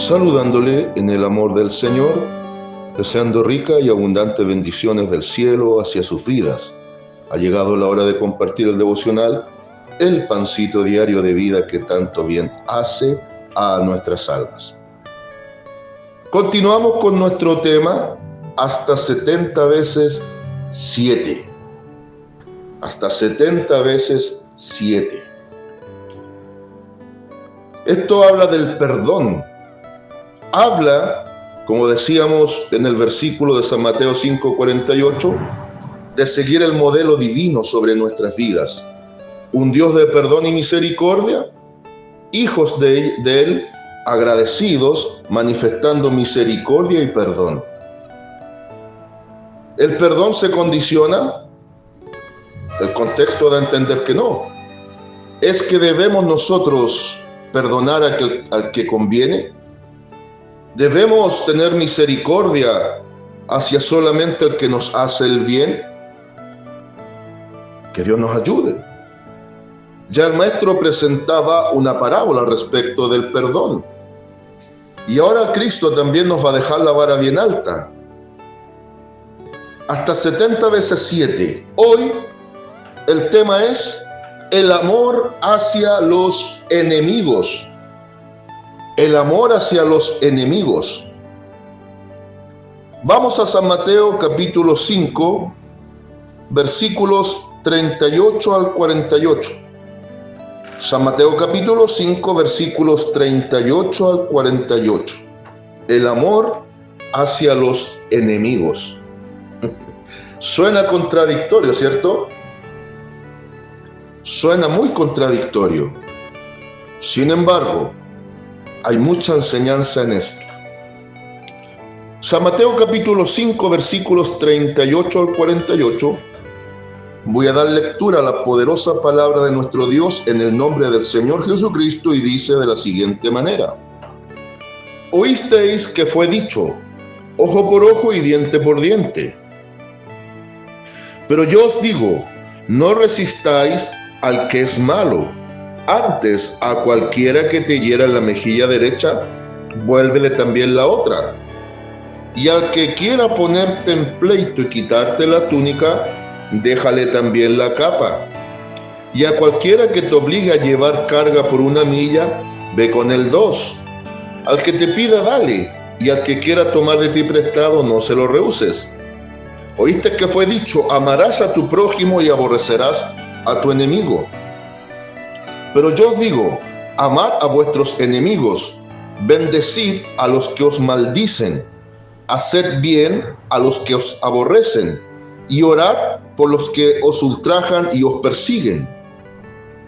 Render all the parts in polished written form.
saludándole en el amor del Señor, deseando rica y abundante bendiciones del cielo hacia sus vidas. Ha llegado la hora de compartir el devocional, el pancito diario de vida que tanto bien hace a nuestras almas. Continuamos con nuestro tema, hasta 70 veces 7. Hasta 70 veces 7. Esto habla del perdón. Habla, como decíamos en el versículo de San Mateo 5:48, de seguir el modelo divino sobre nuestras vidas. Un Dios de perdón y misericordia, hijos de Él, agradecidos, manifestando misericordia y perdón. ¿El perdón se condiciona? El contexto da a entender que no. ¿Es que debemos nosotros perdonar al que conviene? ¿Debemos tener misericordia hacia solamente el que nos hace el bien? Que Dios nos ayude. Ya el maestro presentaba una parábola respecto del perdón. Y ahora Cristo también nos va a dejar la vara bien alta. Hasta 70 veces 7. Hoy el tema es el amor hacia los enemigos. El amor hacia los enemigos. Vamos a San Mateo capítulo 5, versículos 38 al 48. San Mateo capítulo 5, versículos 38 al 48. El amor hacia los enemigos. Suena contradictorio, ¿cierto? Suena muy contradictorio. Sin embargo, hay mucha enseñanza en esto. San Mateo capítulo 5, versículos 38 al 48. Voy a dar lectura a la poderosa palabra de nuestro Dios en el nombre del Señor Jesucristo y dice de la siguiente manera: Oísteis que fue dicho, ojo por ojo y diente por diente. Pero yo os digo, no resistáis al que es malo. Antes, a cualquiera que te hiera la mejilla derecha, vuélvele también la otra. Y al que quiera ponerte en pleito y quitarte la túnica, déjale también la capa. Y a cualquiera que te obligue a llevar carga por 1 milla, ve con él 2. Al que te pida, dale, y al que quiera tomar de ti prestado, no se lo rehuses. Oíste que fue dicho, amarás a tu prójimo y aborrecerás a tu enemigo. Pero yo os digo, amad a vuestros enemigos, bendecid a los que os maldicen, haced bien a los que os aborrecen, y orad por los que os ultrajan y os persiguen,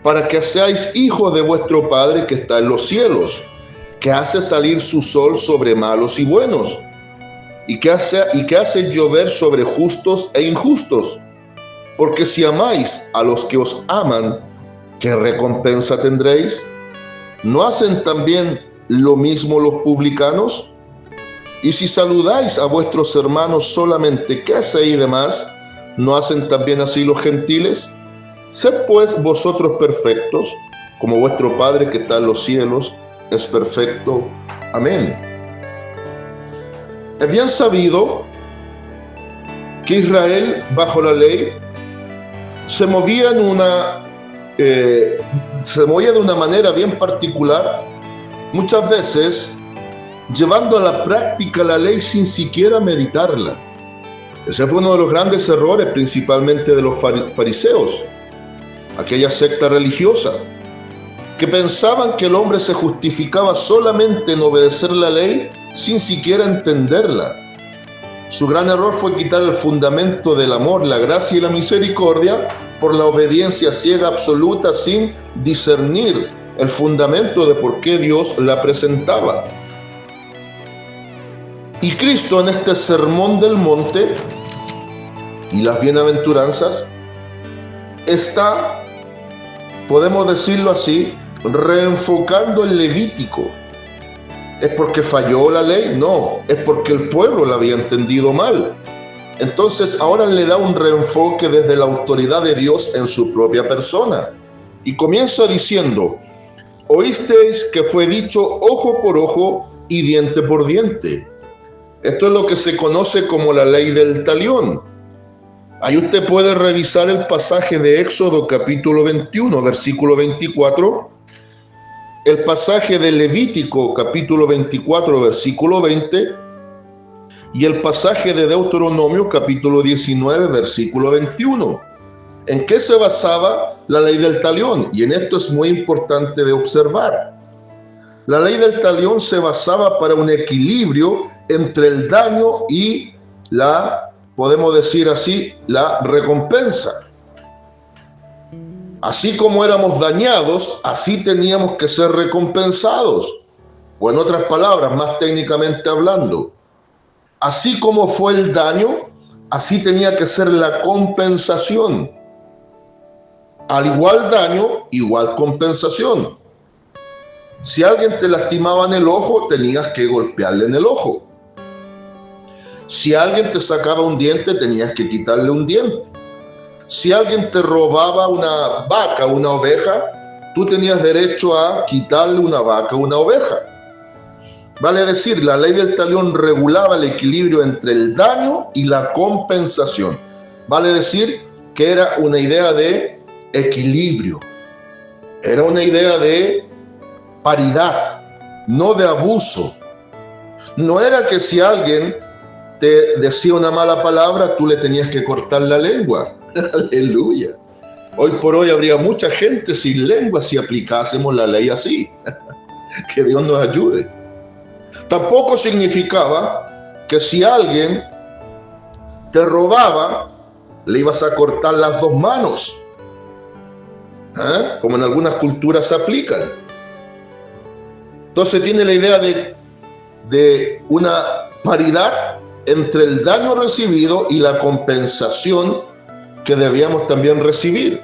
para que seáis hijos de vuestro Padre que está en los cielos, que hace salir su sol sobre malos y buenos, y que hace llover sobre justos e injustos. Porque si amáis a los que os aman, ¿qué recompensa tendréis? ¿No hacen también lo mismo los publicanos? Y si saludáis a vuestros hermanos solamente, ¿qué hacéis de más? ¿No hacen también así los gentiles? Sed pues vosotros perfectos, como vuestro Padre que está en los cielos es perfecto. Amén. Es bien sabido que Israel, bajo la ley, se movía de una manera bien particular, muchas veces llevando a la práctica la ley sin siquiera meditarla. Ese fue uno de los grandes errores, principalmente de los fariseos, aquella secta religiosa, que pensaban que el hombre se justificaba solamente en obedecer la ley sin siquiera entenderla. Su gran error fue quitar el fundamento del amor, la gracia y la misericordia por la obediencia ciega absoluta sin discernir el fundamento de por qué Dios la presentaba. Y Cristo en este sermón del monte y las bienaventuranzas está, podemos decirlo así, reenfocando el Levítico. ¿Es porque falló la ley? No, es porque el pueblo la había entendido mal. Entonces ahora le da un reenfoque desde la autoridad de Dios en su propia persona. Y comienza diciendo, oísteis que fue dicho ojo por ojo y diente por diente. Esto es lo que se conoce como la ley del talión. Ahí usted puede revisar el pasaje de Éxodo capítulo 21, versículo 24, el pasaje de Levítico capítulo 24, versículo 20, y el pasaje de Deuteronomio capítulo 19, versículo 21. ¿En qué se basaba la ley del talión? Y en esto es muy importante de observar. La ley del talión se basaba para un equilibrio entre el daño y podemos decir así, la recompensa. Así como éramos dañados, así teníamos que ser recompensados. O en otras palabras, más técnicamente hablando, así como fue el daño, así tenía que ser la compensación. Al igual daño, igual compensación. Si alguien te lastimaba en el ojo, tenías que golpearle en el ojo. Si alguien te sacaba un diente, tenías que quitarle un diente. Si alguien te robaba una vaca, una oveja, tú tenías derecho a quitarle una vaca, una oveja. Vale decir, la ley del talión regulaba el equilibrio entre el daño y la compensación. Vale decir que era una idea de equilibrio. Era una idea de paridad, no de abuso. No era que si alguien te decía una mala palabra, tú le tenías que cortar la lengua. Aleluya. Hoy por hoy habría mucha gente sin lengua si aplicásemos la ley así. Que Dios nos ayude. Tampoco significaba que si alguien te robaba, le ibas a cortar las dos manos, como en algunas culturas se aplican. Entonces tiene la idea de una paridad entre el daño recibido y la compensación que debíamos también recibir.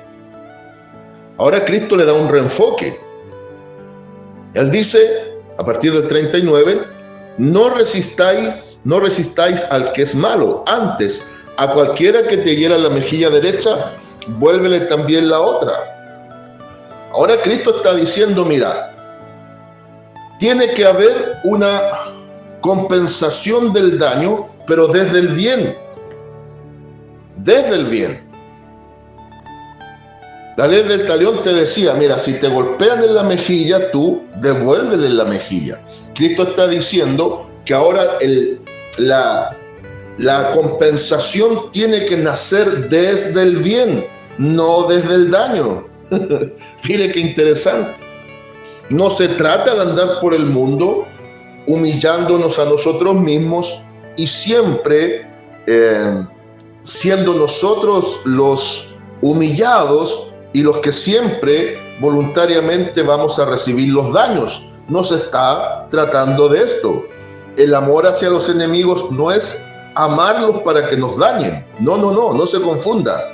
Ahora Cristo le da un reenfoque. Él dice, a partir del 39, no resistáis al que es malo. Antes, a cualquiera que te hiera la mejilla derecha, vuélvele también la otra. Ahora Cristo está diciendo, mira, tiene que haber una compensación del daño, pero desde el bien. Desde el bien. La ley del talión te decía, mira, si te golpean en la mejilla, tú devuélvele la mejilla. Cristo está diciendo que ahora la compensación tiene que nacer desde el bien, no desde el daño. Mire qué interesante. No se trata de andar por el mundo humillándonos a nosotros mismos y siempre siendo nosotros los humillados y los que siempre voluntariamente vamos a recibir los daños. No se está tratando de esto. El amor hacia los enemigos no es amarlos para que nos dañen. No se confunda.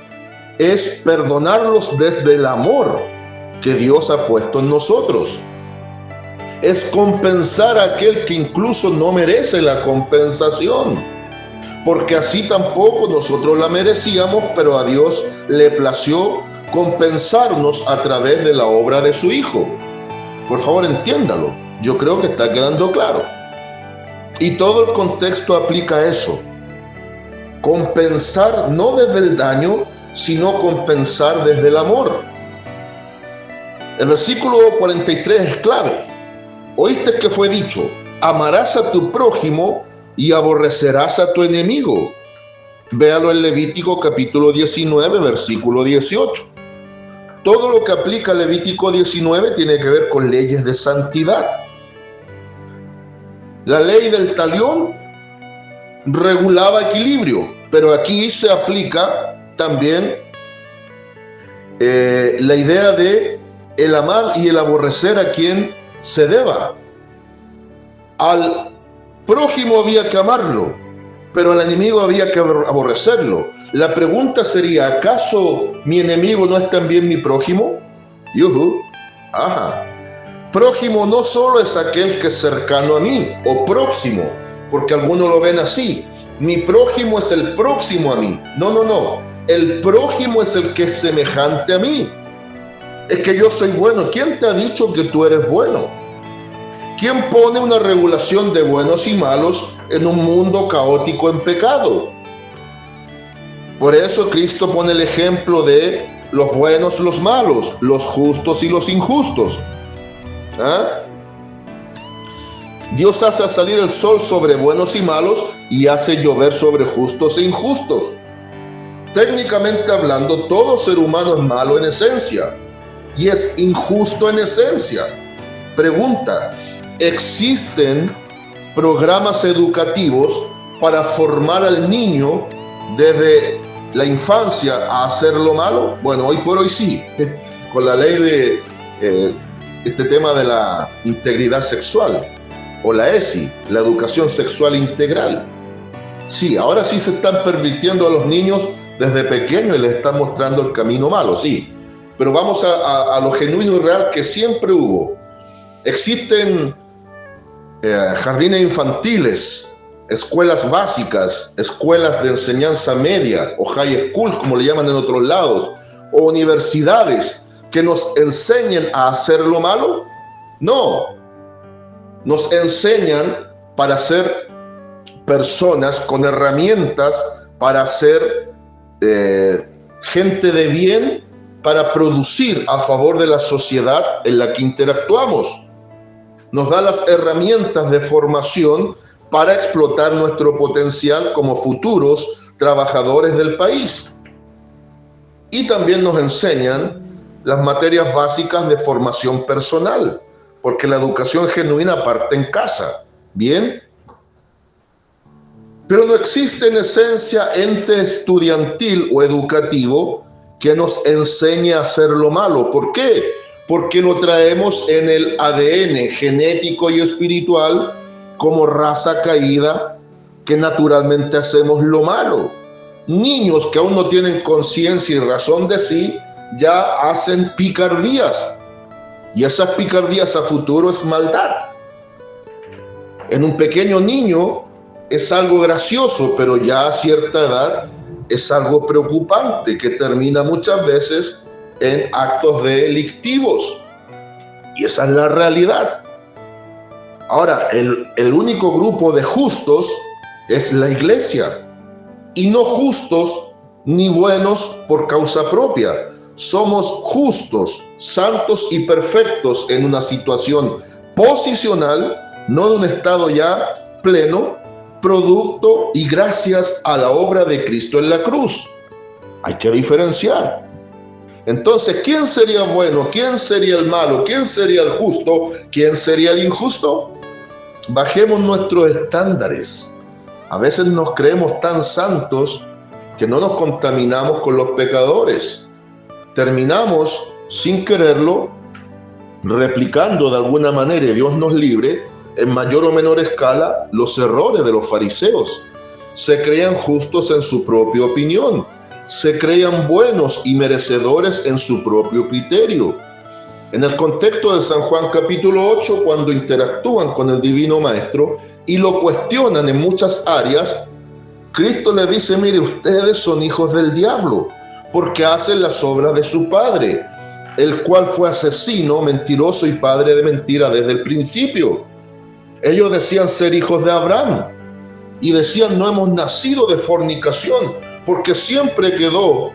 Es perdonarlos desde el amor que Dios ha puesto en nosotros. Es compensar a aquel que incluso no merece la compensación, porque así tampoco nosotros la merecíamos, pero a Dios le plació compensarnos a través de la obra de su Hijo. Por favor, entiéndalo. Yo creo que está quedando claro. Y todo el contexto aplica a eso. Compensar no desde el daño, sino compensar desde el amor. El versículo 43 es clave. Oíste que fue dicho, amarás a tu prójimo y aborrecerás a tu enemigo. Véalo en Levítico capítulo 19, versículo 18. Todo lo que aplica Levítico 19 tiene que ver con leyes de santidad. La ley del talión regulaba equilibrio, pero aquí se aplica también la idea de el amar y el aborrecer a quien se deba. Al prójimo había que amarlo, pero al enemigo había que aborrecerlo. La pregunta sería, ¿acaso mi enemigo no es también mi prójimo? Prójimo no solo es aquel que es cercano a mí, o próximo, porque algunos lo ven así. Mi prójimo es el próximo a mí. No. El prójimo es el que es semejante a mí. Es que yo soy bueno. ¿Quién te ha dicho que tú eres bueno? ¿Quién pone una regulación de buenos y malos en un mundo caótico en pecado? Por eso Cristo pone el ejemplo de los buenos, los malos, los justos y los injustos. ¿Ah? Dios hace salir el sol sobre buenos y malos y hace llover sobre justos e injustos. Técnicamente hablando, todo ser humano es malo en esencia y es injusto en esencia. Pregunta: ¿existen programas educativos para formar al niño desde la infancia a hacer lo malo? Bueno, hoy por hoy sí, con la ley de este tema de la integridad sexual, o la ESI, la educación sexual integral. Sí, ahora sí se están permitiendo a los niños desde pequeños y les están mostrando el camino malo, sí. Pero vamos a lo genuino y real que siempre hubo. Existen jardines infantiles, escuelas básicas, escuelas de enseñanza media o high school, como le llaman en otros lados, o universidades que nos enseñen a hacer lo malo. No, nos enseñan para ser personas con herramientas para ser gente de bien, para producir a favor de la sociedad en la que interactuamos. Nos da las herramientas de formación para explotar nuestro potencial como futuros trabajadores del país. Y también nos enseñan las materias básicas de formación personal, porque la educación genuina parte en casa. ¿Bien? Pero no existe en esencia ente estudiantil o educativo que nos enseñe a hacer lo malo. ¿Por qué? Porque lo traemos en el ADN genético y espiritual como raza caída que naturalmente hacemos lo malo. Niños que aún no tienen conciencia y razón de sí ya hacen picardías. Y esas picardías a futuro es maldad. En un pequeño niño es algo gracioso, pero ya a cierta edad es algo preocupante que termina muchas veces en actos delictivos. Y esa es la realidad. Ahora, el único grupo de justos es la iglesia. Y no justos ni buenos por causa propia. Somos justos, santos y perfectos en una situación posicional, no de un estado ya pleno, producto y gracias a la obra de Cristo en la cruz. Hay que diferenciar. Entonces, ¿quién sería bueno? ¿Quién sería el malo? ¿Quién sería el justo? ¿Quién sería el injusto? Bajemos nuestros estándares. A veces nos creemos tan santos que no nos contaminamos con los pecadores. Terminamos, sin quererlo, replicando de alguna manera, y Dios nos libre, en mayor o menor escala, los errores de los fariseos. Se creían justos en su propia opinión, se creían buenos y merecedores en su propio criterio. En el contexto de San Juan capítulo 8, cuando interactúan con el Divino Maestro y lo cuestionan en muchas áreas, Cristo les dice: mire, ustedes son hijos del diablo, porque hacen las obras de su padre, el cual fue asesino, mentiroso y padre de mentira desde el principio. Ellos decían ser hijos de Abraham y decían: no hemos nacido de fornicación, porque siempre quedó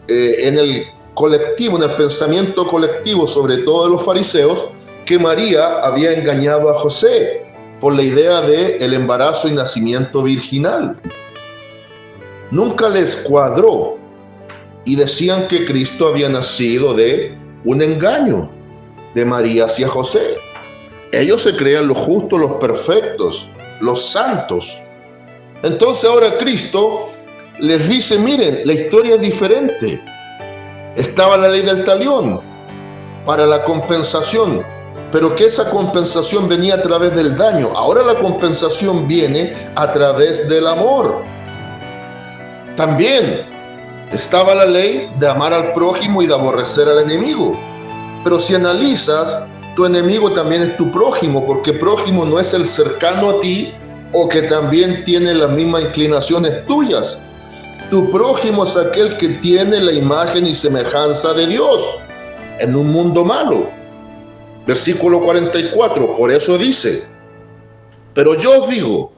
en el colectivo, en el pensamiento colectivo, sobre todo de los fariseos, que María había engañado a José por la idea de el embarazo y nacimiento virginal. Nunca les cuadró y decían que Cristo había nacido de un engaño de María hacia José. Ellos se creían los justos, los perfectos, los santos. Entonces ahora Cristo les dice: miren, la historia es diferente. Estaba la ley del talión para la compensación, pero que esa compensación venía a través del daño. Ahora la compensación viene a través del amor. También estaba la ley de amar al prójimo y de aborrecer al enemigo. Pero si analizas, tu enemigo también es tu prójimo, porque prójimo no es el cercano a ti o que también tiene las mismas inclinaciones tuyas. Tu prójimo es aquel que tiene la imagen y semejanza de Dios en un mundo malo. Versículo 44, por eso dice: pero yo os digo,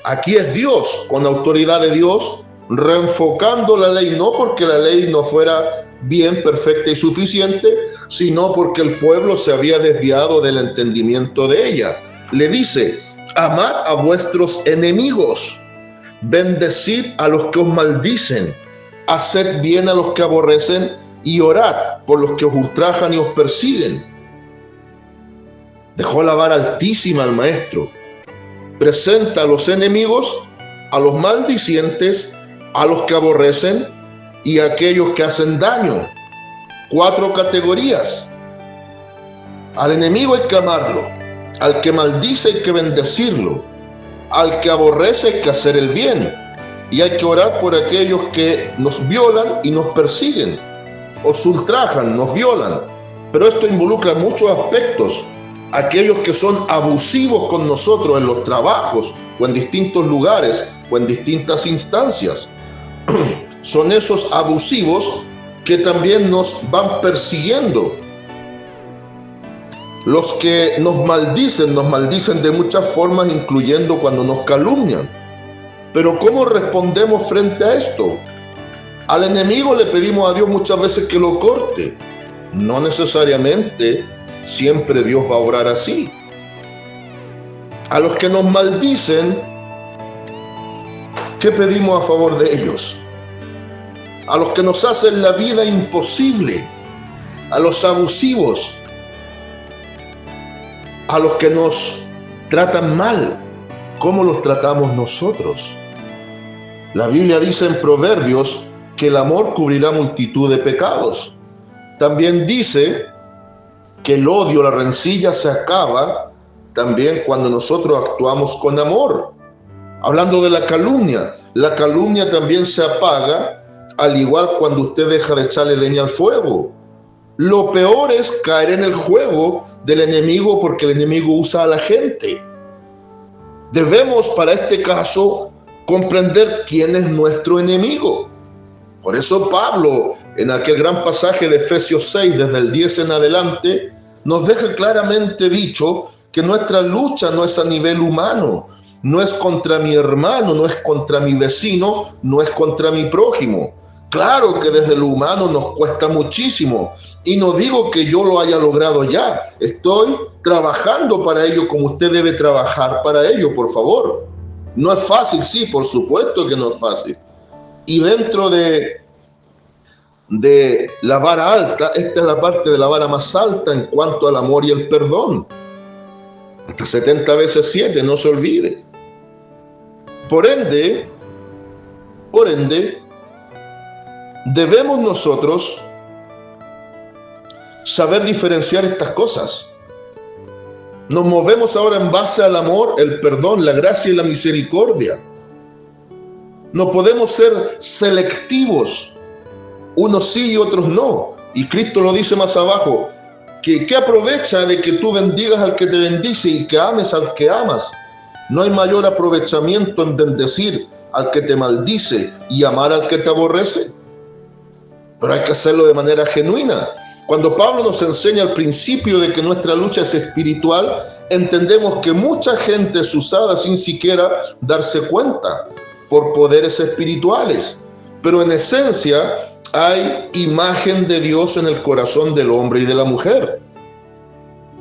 aquí es Dios, con autoridad de Dios, reenfocando la ley, no porque la ley no fuera bien, perfecta y suficiente, sino porque el pueblo se había desviado del entendimiento de ella. Le dice: amad a vuestros enemigos, bendecid a los que os maldicen, haced bien a los que aborrecen y orad por los que os ultrajan y os persiguen. Dejó la vara altísima al maestro. Presenta a los enemigos, a los maldicientes, a los que aborrecen y a aquellos que hacen daño. 4 categorías. Al enemigo hay que amarlo, al que maldice hay que bendecirlo, al que aborrece hay que hacer el bien, y hay que orar por aquellos que nos violan y nos persiguen, os ultrajan, nos violan. Pero esto involucra muchos aspectos. Aquellos que son abusivos con nosotros en los trabajos o en distintos lugares o en distintas instancias. Son esos abusivos que también nos van persiguiendo. Los que nos maldicen de muchas formas, incluyendo cuando nos calumnian. Pero ¿cómo respondemos frente a esto? Al enemigo le pedimos a Dios muchas veces que lo corte. No necesariamente siempre Dios va a orar así. A los que nos maldicen, ¿qué pedimos a favor de ellos? A los que nos hacen la vida imposible, a los abusivos, a los que nos tratan mal, ¿cómo los tratamos nosotros? La Biblia dice en Proverbios que el amor cubrirá multitud de pecados. También dice que el odio, la rencilla se acaba también cuando nosotros actuamos con amor. Hablando de la calumnia también se apaga, al igual cuando usted deja de echarle leña al fuego. Lo peor es caer en el juego del enemigo, porque el enemigo usa a la gente. Debemos, para este caso, comprender quién es nuestro enemigo. Por eso Pablo, en aquel gran pasaje de Efesios 6, desde el 10 en adelante, nos deja claramente dicho que nuestra lucha no es a nivel humano, no es contra mi hermano, no es contra mi vecino, no es contra mi prójimo. Claro que desde lo humano nos cuesta muchísimo, y no digo que yo lo haya logrado ya, estoy trabajando para ello como usted debe trabajar para ello, por favor. No es fácil, sí, por supuesto que no es fácil. Y dentro de la vara alta, esta es la parte de la vara más alta en cuanto al amor y el perdón. Hasta 70 veces 7, no se olvide. Por ende, debemos nosotros saber diferenciar estas cosas. Nos movemos ahora en base al amor, el perdón, la gracia y la misericordia. No podemos ser selectivos, unos sí y otros no. Y Cristo lo dice más abajo, que ¿qué aprovecha de que tú bendigas al que te bendice y que ames al que amas? No hay mayor aprovechamiento en bendecir al que te maldice y amar al que te aborrece. Pero hay que hacerlo de manera genuina. Cuando Pablo nos enseña el principio de que nuestra lucha es espiritual, entendemos que mucha gente es usada sin siquiera darse cuenta por poderes espirituales. Pero en esencia hay imagen de Dios en el corazón del hombre y de la mujer.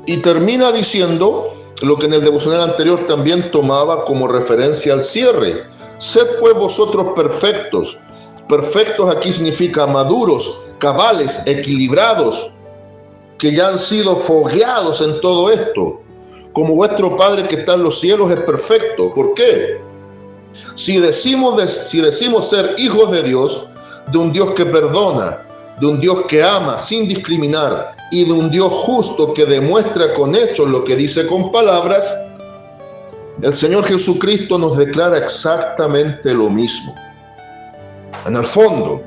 Y termina diciendo lo que en el devocional anterior también tomaba como referencia al cierre. Sed pues vosotros perfectos. Perfectos aquí significa maduros, cabales, equilibrados, que ya han sido fogueados en todo esto, como vuestro Padre que está en los cielos es perfecto. ¿Por qué? Si decimos ser hijos de Dios, de un Dios que perdona, de un Dios que ama sin discriminar y de un Dios justo que demuestra con hechos lo que dice con palabras, el Señor Jesucristo nos declara exactamente lo mismo. En el fondo,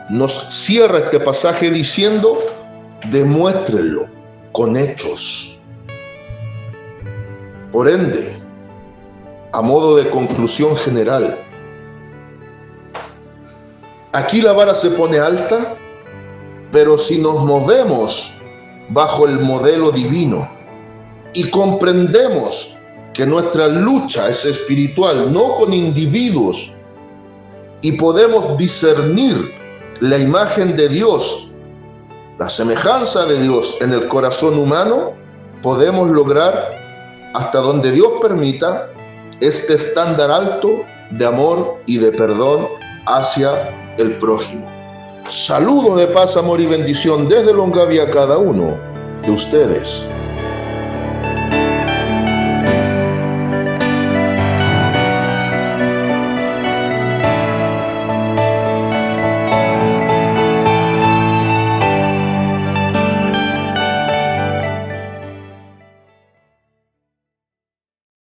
nos cierra este pasaje diciendo: demuéstrenlo con hechos. Por ende, a modo de conclusión general, aquí la vara se pone alta, pero si nos movemos bajo el modelo divino y comprendemos que nuestra lucha es espiritual, no con individuos, y podemos discernir la imagen de Dios, la semejanza de Dios en el corazón humano, podemos lograr, hasta donde Dios permita, este estándar alto de amor y de perdón hacia el prójimo. Saludos de paz, amor y bendición desde Longavia a cada uno de ustedes.